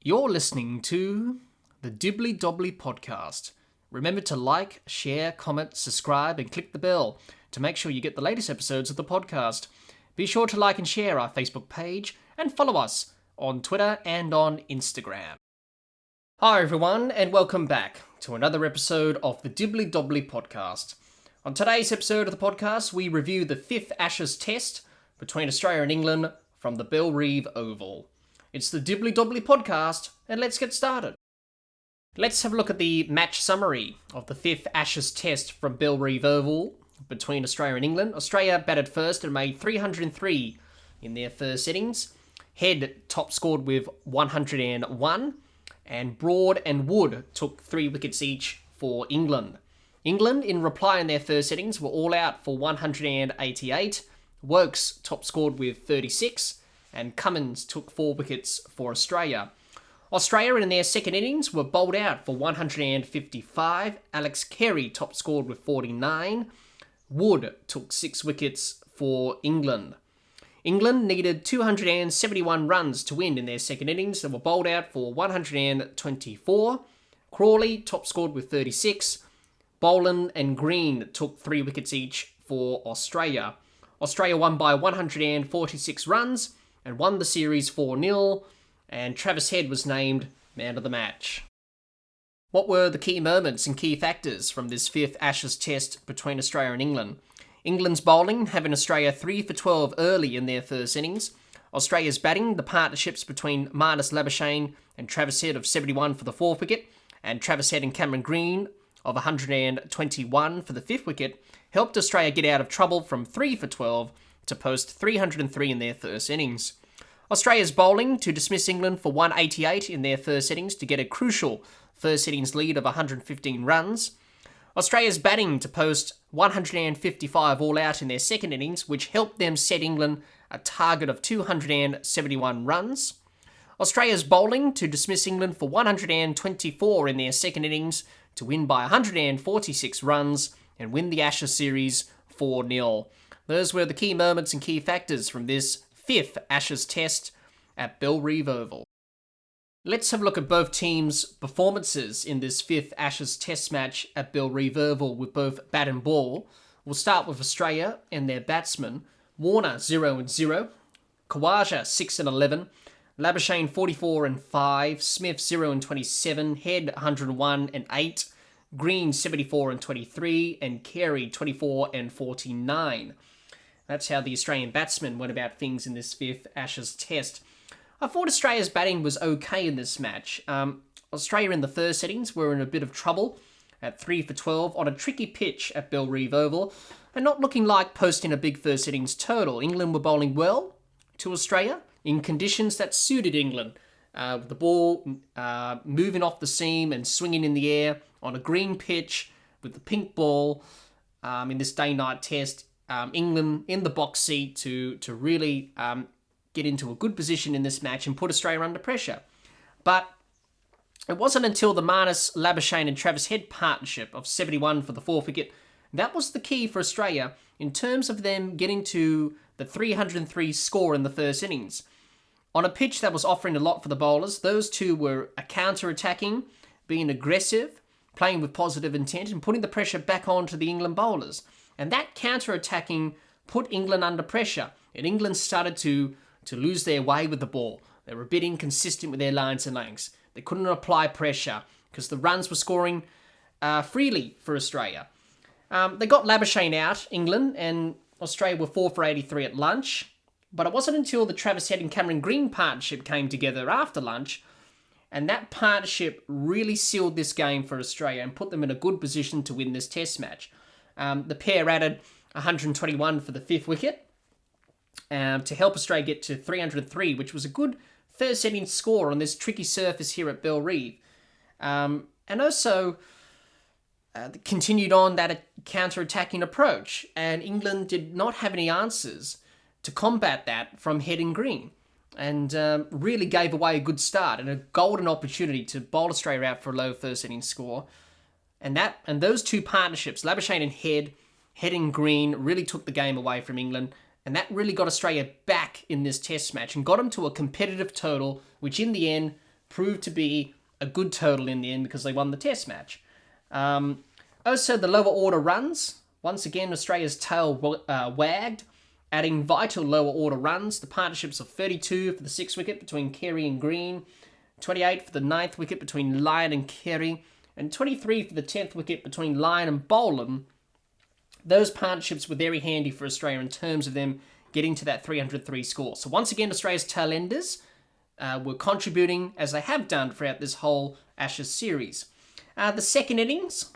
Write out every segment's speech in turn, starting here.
You're listening to the Dibbly Dobbly Podcast. Remember to like, share, comment, subscribe, and click the bell to make sure you get the latest episodes of the podcast. Be sure to like and share our Facebook page and follow us on Twitter and on Instagram. Hi everyone, and welcome back to another episode of the Dibbly Dobbly Podcast. On today's episode of the podcast, we review the 5th Ashes Test between Australia and England from the Bellerive Oval. It's the Dibbly Dobbly Podcast, and let's get started. Let's have a look at the match summary of the 5th Ashes Test from Bellerive Oval between Australia and England. Australia batted first and made 303 in their first innings. Head top scored with 101, and Broad and Wood took 3 wickets each for England. England, in reply in their first innings, were all out for 188. Wokes top scored with 36, and Cummins took 4 wickets for Australia. Australia in their second innings were bowled out for 155. Alex Carey top scored with 49. Wood took 6 wickets for England. England needed 271 runs to win in their second innings and were bowled out for 124. Crawley top scored with 36. Boland and Green took 3 wickets each for Australia. Australia won by 146 runs and won the series 4-0, and Travis Head was named man of the match. What were the key moments and key factors from this 5th Ashes Test between Australia and England? England's bowling, having Australia 3 for 12 early in their first innings. Australia's batting, the partnerships between Marnus Labuschagne and Travis Head of 71 for the 4th wicket, and Travis Head and Cameron Green of 121 for the 5th wicket, helped Australia get out of trouble from 3 for 12 to post 303 in their first innings. Australia's bowling to dismiss England for 188 in their first innings to get a crucial first innings lead of 115 runs. Australia's batting to post 155 all out in their second innings, which helped them set England a target of 271 runs. Australia's bowling to dismiss England for 124 in their second innings to win by 146 runs and win the Ashes series 4-0. Those were the key moments and key factors from this 5th Ashes Test at Bellerive Oval. Let's have a look at both teams' performances in this 5th Ashes Test match at Bellerive Oval with both bat and ball. We'll start with Australia and their batsmen. Warner 0-0, Khawaja 6-11, Labuschagne 44-5, Smith 0-27, Head 101-8, Green 74-23, and Carey 24-49. That's how the Australian batsmen went about things in this 5th Ashes Test. I thought Australia's batting was okay in this match. Australia in the first innings were in a bit of trouble at 3 for 12 on a tricky pitch at Bellerive Oval and not looking like posting a big first innings total. England were bowling well to Australia in conditions that suited England, with the ball moving off the seam and swinging in the air on a green pitch with the pink ball in this day-night test. England in the box seat to really get into a good position in this match and put Australia under pressure. But it wasn't until the Marnus Labuschagne and Travis Head partnership of 71 for the 4th wicket that was the key for Australia in terms of them getting to the 303 score in the first innings. On a pitch that was offering a lot for the bowlers, those two were counter-attacking, being aggressive, playing with positive intent and putting the pressure back onto the England bowlers. And that counter-attacking put England under pressure. And England started to lose their way with the ball. They were a bit inconsistent with their lines and lengths. They couldn't apply pressure because the runs were scoring freely for Australia. They got Labuschagne out, England, and Australia were 4 for 83 at lunch. But it wasn't until the Travis Head and Cameron Green partnership came together after lunch, and that partnership really sealed this game for Australia and put them in a good position to win this test match. The pair added 121 for the 5th wicket to help Australia get to 303, which was a good first innings score on this tricky surface here at Bellerive. And also continued on that counter-attacking approach, and England did not have any answers to combat that from Head and Green, and really gave away a good start and a golden opportunity to bowl Australia out for a low first innings score. And those two partnerships, Labuschagne and Head and Green, really took the game away from England, and that really got Australia back in this test match and got them to a competitive total, which in the end proved to be a good total in the end because they won the test match. Also, the lower order runs. Once again, Australia's tail wagged, adding vital lower order runs. The partnerships of 32 for the 6th wicket between Carey and Green, 28 for the 9th wicket between Lyon and Carey, and 23 for the 10th wicket between Lyon and Boland. Those partnerships were very handy for Australia in terms of them getting to that 303 score. So once again, Australia's tail enders were contributing as they have done throughout this whole Ashes series. The second innings,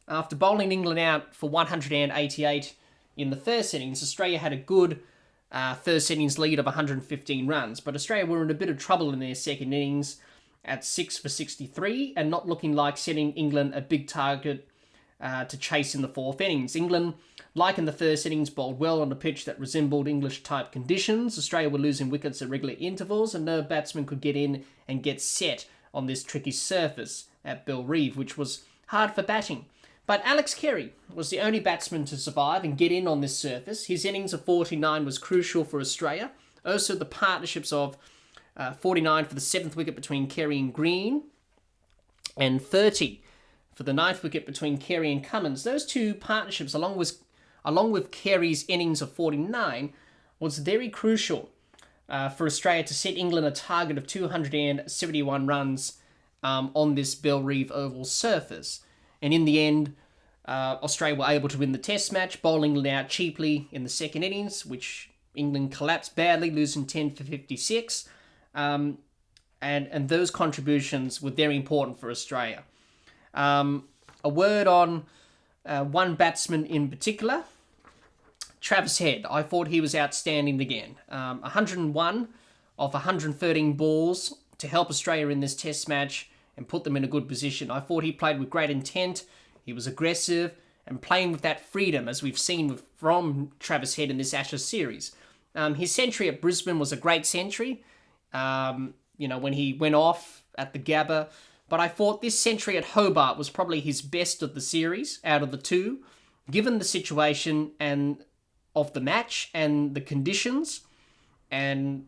after bowling England out for 188 in the first innings, Australia had a good first innings lead of 115 runs, but Australia were in a bit of trouble in their second innings at 6 for 63 and not looking like setting England a big target to chase in the fourth innings. England, like in the first innings, bowled well on a pitch that resembled English-type conditions. Australia were losing wickets at regular intervals, and no batsman could get in and get set on this tricky surface at Bellerive, which was hard for batting. But Alex Carey was the only batsman to survive and get in on this surface. His innings of 49 was crucial for Australia. Also, the partnerships of 49 for the 7th wicket between Carey and Green, and 30 for the 9th wicket between Carey and Cummins. Those two partnerships, along with Carey's innings of 49, was very crucial for Australia to set England a target of 271 runs on this Bellerive Oval surface. And in the end, Australia were able to win the test match, bowling England out cheaply in the second innings, which England collapsed badly, losing 10 for 56. And those contributions were very important for Australia. A word on one batsman in particular, Travis Head. I thought he was outstanding again. 101 of 113 balls to help Australia in this test match and put them in a good position. I thought he played with great intent. He was aggressive and playing with that freedom, as we've seen from Travis Head in this Ashes series. His century at Brisbane was a great century, when he went off at the Gabba. But I thought this century at Hobart was probably his best of the series out of the two, given the situation and of the match and the conditions. And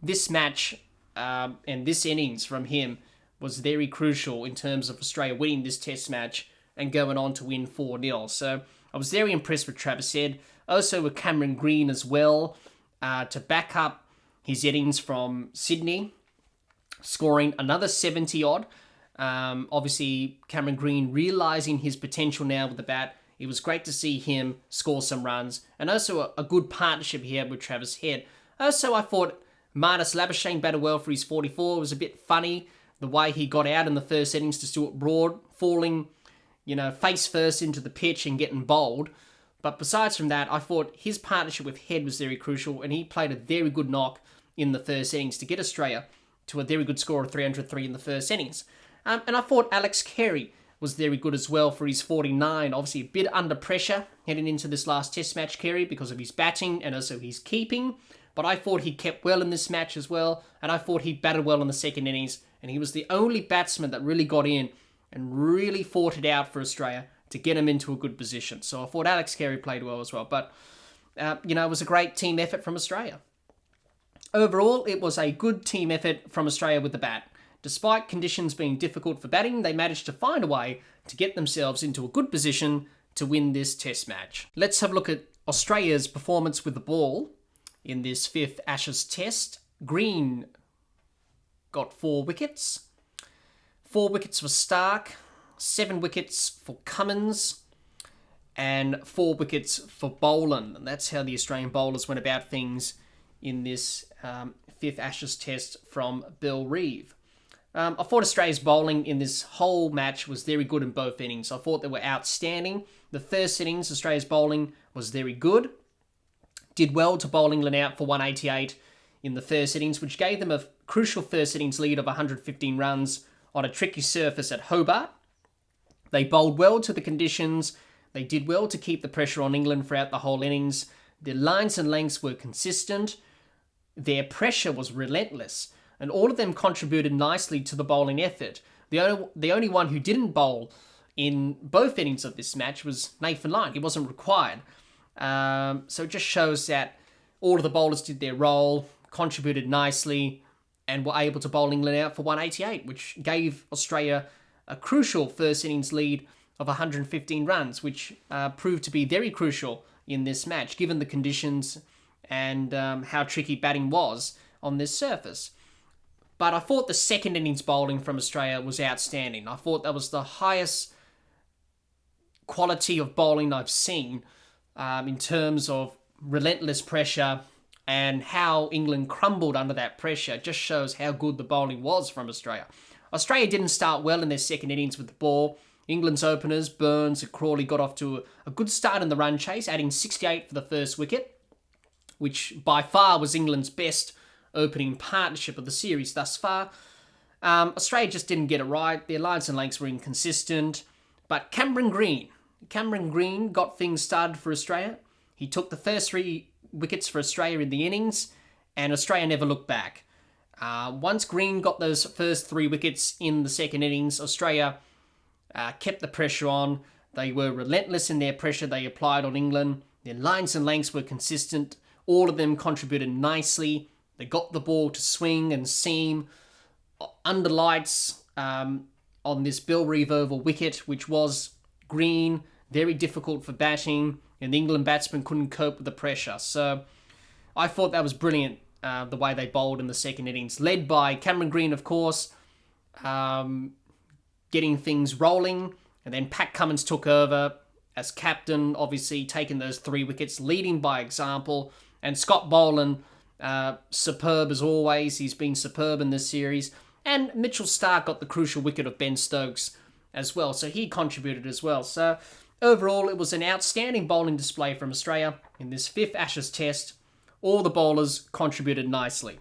this match and this innings from him was very crucial in terms of Australia winning this test match and going on to win 4-0. So I was very impressed with Travis Head. Also with Cameron Green as well, to back up his innings from Sydney, scoring another 70-odd. Obviously, Cameron Green realising his potential now with the bat. It was great to see him score some runs. And also a good partnership he had with Travis Head. Also, I thought Marnus Labuschagne batted well for his 44. It was a bit funny the way he got out in the first innings to Stuart Broad, falling, face first into the pitch and getting bowled. But besides from that, I thought his partnership with Head was very crucial, and he played a very good knock in the first innings to get Australia to a very good score of 303 in the first innings. And I thought Alex Carey was very good as well for his 49. Obviously a bit under pressure heading into this last test match, Carey, because of his batting and also his keeping. But I thought he kept well in this match as well, and I thought he batted well in the second innings, and he was the only batsman that really got in and really fought it out for Australia to get him into a good position. So I thought Alex Carey played well as well. But, it was a great team effort from Australia. Overall, it was a good team effort from Australia with the bat. Despite conditions being difficult for batting, they managed to find a way to get themselves into a good position to win this test match. Let's have a look at Australia's performance with the ball in this 5th Ashes test. Green got 4 wickets. 4 wickets for Stark, 7 wickets for Cummins, and 4 wickets for Boland. And that's how the Australian bowlers went about things in this 5th Ashes test from Bellerive. I thought Australia's bowling in this whole match was very good in both innings. I thought they were outstanding. The first innings, Australia's bowling was very good. Did well to bowl England out for 188 in the first innings, which gave them a crucial first innings lead of 115 runs on a tricky surface at Hobart. They bowled well to the conditions. They did well to keep the pressure on England throughout the whole innings. Their lines and lengths were consistent. Their pressure was relentless. And all of them contributed nicely to the bowling effort. The only one who didn't bowl in both innings of this match was Nathan Lyon. He wasn't required. So it just shows that all of the bowlers did their role, contributed nicely, and were able to bowl England out for 188, which gave Australia a crucial first innings lead of 115 runs, which proved to be very crucial in this match, given the conditions and how tricky batting was on this surface. But I thought the second innings bowling from Australia was outstanding. I thought that was the highest quality of bowling I've seen in terms of relentless pressure, and how England crumbled under that pressure just shows how good the bowling was from Australia. Australia didn't start well in their second innings with the ball. England's openers, Burns and Crawley, got off to a good start in the run chase, adding 68 for the first wicket, which by far was England's best opening partnership of the series thus far. Australia just didn't get it right. Their lines and lengths were inconsistent. But Cameron Green got things started for Australia. He took the first 3 wickets for Australia in the innings, and Australia never looked back. Once Green got those first 3 wickets in the second innings, Australia kept the pressure on. They were relentless in their pressure they applied on England. Their lines and lengths were consistent. All of them contributed nicely. They got the ball to swing and seam under lights on this Bellerive Oval wicket, which was green, very difficult for batting, and the England batsmen couldn't cope with the pressure. So I thought that was brilliant, the way they bowled in the second innings, led by Cameron Green, of course, getting things rolling, and then Pat Cummins took over as captain, obviously taking those 3 wickets, leading by example, and Scott Boland, superb as always. He's been superb in this series, and Mitchell Starc got the crucial wicket of Ben Stokes as well, so he contributed as well. So overall, it was an outstanding bowling display from Australia in this 5th Ashes Test. All the bowlers contributed nicely.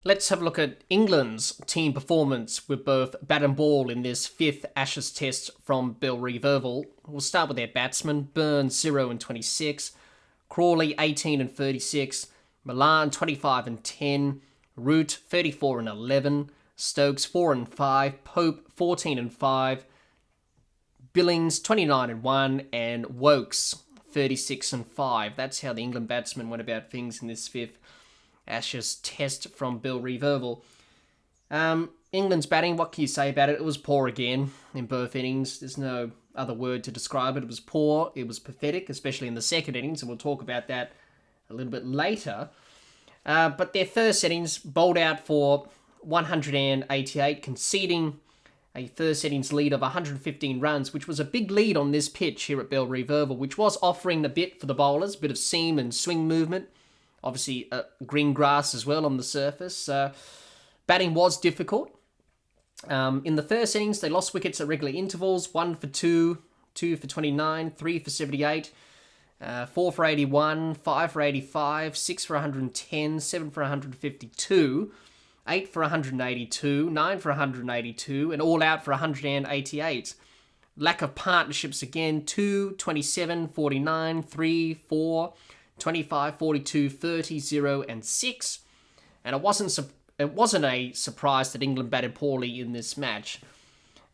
Let's have a look at England's team performance with both bat and ball in this 5th Ashes Test from Bellerive Oval. We'll start with their batsmen. Burns 0 and 26, Crawley 18 and 36, Milan 25 and 10, Root 34 and 11, Stokes 4 and 5, Pope 14 and 5, Billings 29 and 1, and Wokes 36 and 5. That's how the England batsmen went about things in this 5th Ashes Test from Bellerive Oval. England's batting, what can you say about it? It was poor again in both innings. There's no other word to describe it. It was poor. It was pathetic, especially in the second innings, and we'll talk about that a little bit later. But their first innings bowled out for 188, conceding a first innings lead of 115 runs, which was a big lead on this pitch here at Bellerive Oval, which was offering a bit for the bowlers, a bit of seam and swing movement. Obviously, green grass as well on the surface. Batting was difficult. In the first innings, they lost wickets at regular intervals. 1 for 2, 2 for 29, 3 for 78, 4 for 81, 5 for 85, 6 for 110, 7 for 152, 8 for 182, 9 for 182, and all out for 188. Lack of partnerships again, 2, 27, 49, 3, 4, 25, 42, 30, 0, and 6. And it wasn't a surprise that England batted poorly in this match.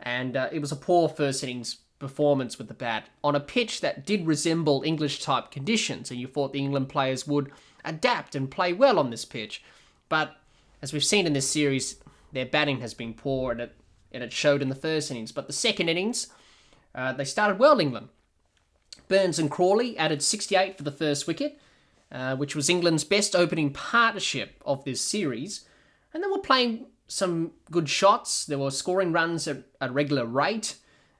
And it was a poor first innings performance with the bat on a pitch that did resemble English-type conditions, and you thought the England players would adapt and play well on this pitch. But as we've seen in this series, their batting has been poor, and it showed in the first innings. But the second innings, they started well, England. Burns and Crawley added 68 for the first wicket, which was England's best opening partnership of this series. And they were playing some good shots. They were scoring runs at a regular rate,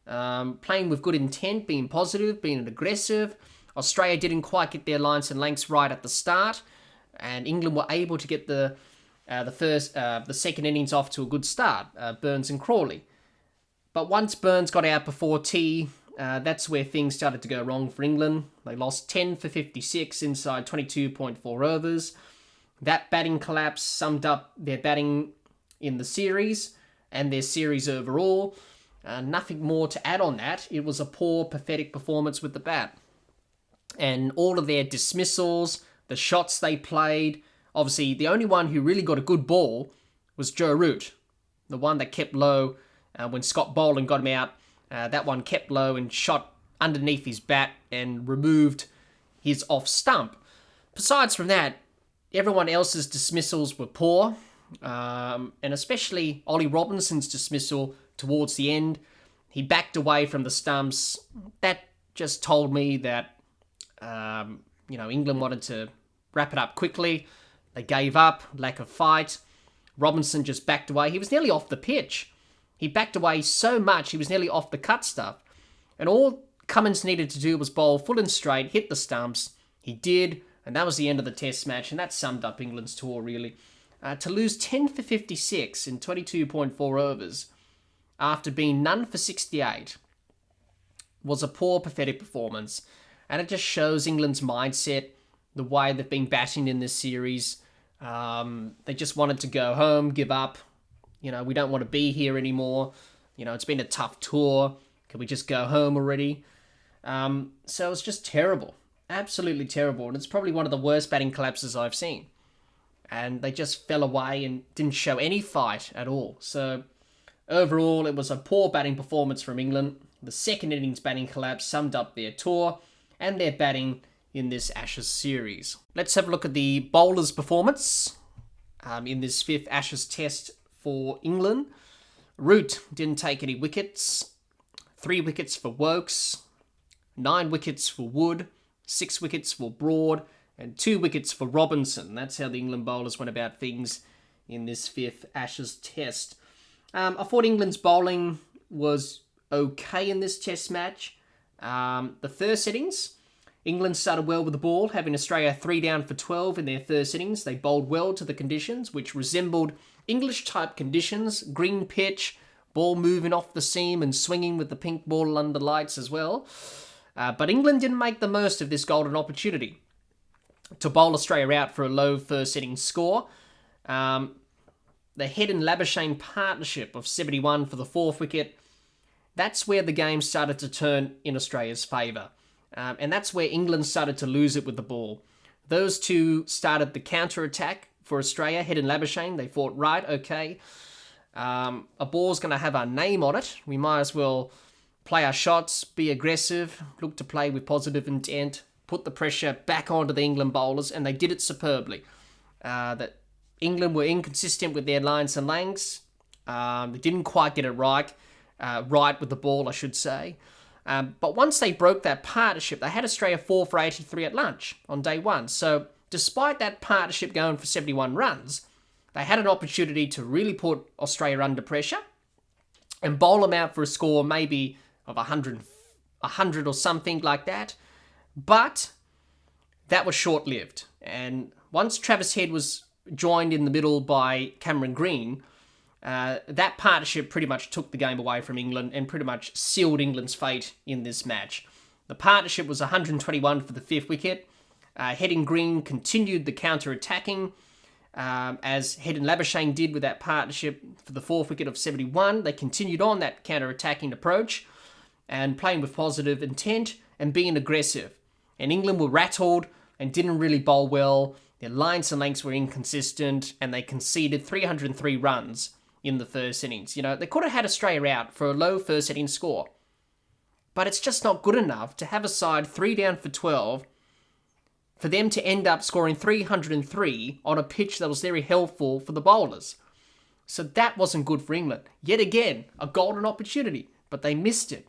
playing with good intent, being positive, being aggressive. Australia didn't quite get their lines and lengths right at the start, and England were able to get the second innings off to a good start, Burns and Crawley. But once Burns got out before tea, that's where things started to go wrong for England. They lost 10 for 56 inside 22.4 overs. That batting collapse summed up their batting in the series and their series overall. Nothing more to add on that. It was a poor, pathetic performance with the bat. And all of their dismissals, the shots they played, obviously the only one who really got a good ball was Joe Root, the one that kept low when Scott Boland got him out. That one kept low and shot underneath his bat and removed his off stump. Besides from that, everyone else's dismissals were poor. and especially Ollie Robinson's dismissal towards the end. He backed away from the stumps. That just told me that, England wanted to wrap it up quickly. They gave up, lack of fight. Robinson just backed away. He was nearly off the pitch. He backed away so much, he was nearly off the cut stuff. And all Cummins needed to do was bowl full and straight, hit the stumps. He did, and that was the end of the test match, and that summed up England's tour, really. To lose 10 for 56 in 22.4 overs after being none for 68 was a poor, pathetic performance. And it just shows England's mindset, the way they've been batting in this series. They just wanted to go home, give up. We don't want to be here anymore. It's been a tough tour. Can we just go home already? So it was just terrible. Absolutely terrible. And it's probably one of the worst batting collapses I've seen. And they just fell away and didn't show any fight at all. So overall, it was a poor batting performance from England. The second innings batting collapse summed up their tour and their batting in this Ashes series. Let's have a look at the bowlers' performance in this fifth Ashes test for England. Root didn't take any wickets. 3 wickets for Wokes, 9 wickets for Wood, 6 wickets for Broad, and 2 wickets for Robinson. That's how the England bowlers went about things in this fifth Ashes test. I thought England's bowling was okay in this test match. The first innings, England started well with the ball, having Australia 3 down for 12 in their first innings. They bowled well to the conditions, which resembled English-type conditions, green pitch, ball moving off the seam and swinging with the pink ball under lights as well. But England didn't make the most of this golden opportunity to bowl Australia out for a low first innings score. The Head and Labuschagne partnership of 71 for the 4th wicket, that's where the game started to turn in Australia's favour. And that's where England started to lose it with the ball. Those two started the counter-attack for Australia, Head and Labuschagne. They thought, right, okay, a ball's going to have our name on it. We might as well play our shots, be aggressive, look to play with positive intent, put the pressure back onto the England bowlers, and they did it superbly. That England were inconsistent with their lines and lengths. They didn't quite get it right with the ball, I should say. But once they broke that partnership, they had Australia 4 for 83 at lunch on day one. So despite that partnership going for 71 runs, they had an opportunity to really put Australia under pressure and bowl them out for a score maybe of 100 or something like that. But that was short-lived. And once Travis Head was joined in the middle by Cameron Green, that partnership pretty much took the game away from England and pretty much sealed England's fate in this match. The partnership was 121 for the 5th wicket. Head and Green continued the counter-attacking, as Head and Labuschagne did with that partnership for the 4th wicket of 71. They continued on that counter-attacking approach and playing with positive intent and being aggressive. And England were rattled and didn't really bowl well. Their lines and lengths were inconsistent and they conceded 303 runs in the first innings. They could have had Australia out for a low first innings score. But it's just not good enough to have a side 3 down for 12 for them to end up scoring 303 on a pitch that was very helpful for the bowlers. So that wasn't good for England. Yet again, a golden opportunity, but they missed it.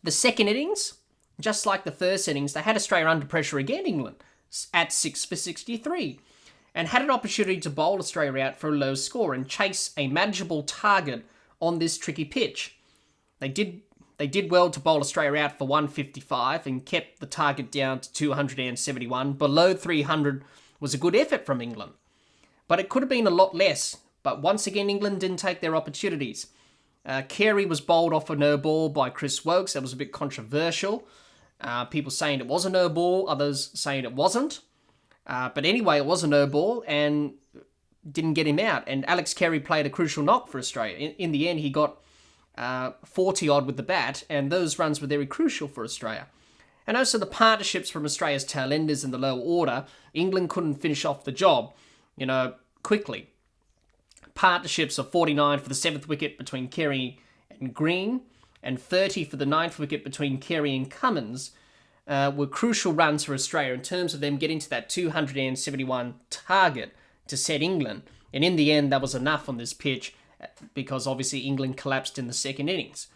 The second innings, just like the first innings, they had Australia under pressure again, England, at 6 for 63, and had an opportunity to bowl Australia out for a low score and chase a manageable target on this tricky pitch. They did well to bowl Australia out for 155 and kept the target down to 271. Below 300 was a good effort from England. But it could have been a lot less. But once again, England didn't take their opportunities. Carey was bowled off a no ball by Chris Wokes. That was a bit controversial. People saying it was a no ball, others saying it wasn't. But anyway, it was a no ball and didn't get him out. And Alex Carey played a crucial knock for Australia. In the end, he got 40-odd with the bat, and those runs were very crucial for Australia. And also the partnerships from Australia's tailenders in the lower order, England couldn't finish off the job, quickly. Partnerships of 49 for the 7th wicket between Carey and Green, and 30 for the 9th wicket between Carey and Cummins, were crucial runs for Australia in terms of them getting to that 271 target to set England And in the end, that was enough on this pitch because obviously England collapsed in the second innings.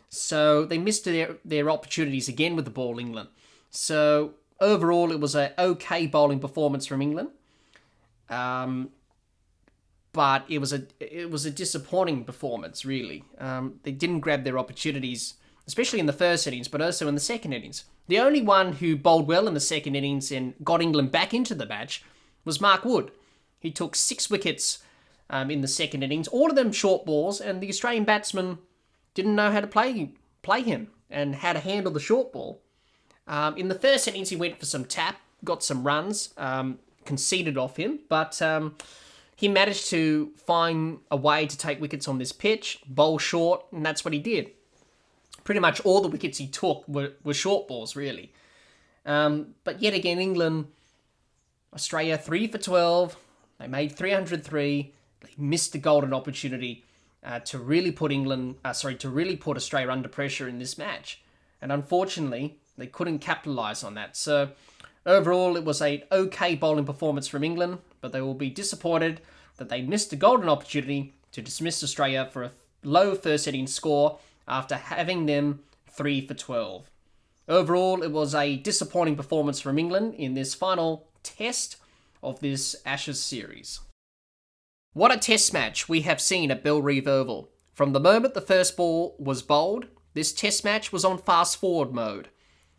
So they missed their opportunities again with the ball, England. So overall, it was an okay bowling performance from England. But it was a disappointing performance, really. They didn't grab their opportunities, especially in the first innings, but also in the second innings. The only one who bowled well in the second innings and got England back into the match was Mark Wood. He took 6 wickets in the second innings, all of them short balls, and the Australian batsman didn't know how to play him and how to handle the short ball. In the first innings, he went for some tap, got some runs, conceded off him, but he managed to find a way to take wickets on this pitch, bowl short, and that's what he did. Pretty much all the wickets he took were short balls, really. But yet again, England, Australia 3 for 12. They made 303. They missed the golden opportunity to really put Australia under pressure in this match. And unfortunately, they couldn't capitalise on that. So overall, it was an okay bowling performance from England, but they will be disappointed that they missed a golden opportunity to dismiss Australia for a low first innings score after having them 3 for 12. Overall, it was a disappointing performance from England in this final test of this Ashes series. What a test match we have seen at Bellerive Oval. From the moment the first ball was bowled, this test match was on fast forward mode.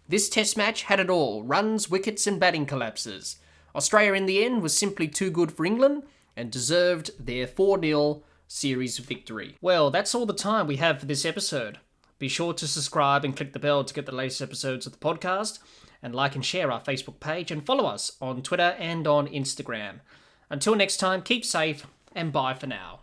This test match had it all: runs, wickets and batting collapses. Australia in the end was simply too good for England and deserved their 4-0 series victory. Well, that's all the time we have for this episode. Be sure to subscribe and click the bell to get the latest episodes of the podcast, and like and share our Facebook page and follow us on Twitter and on Instagram. Until next time, keep safe and bye for now.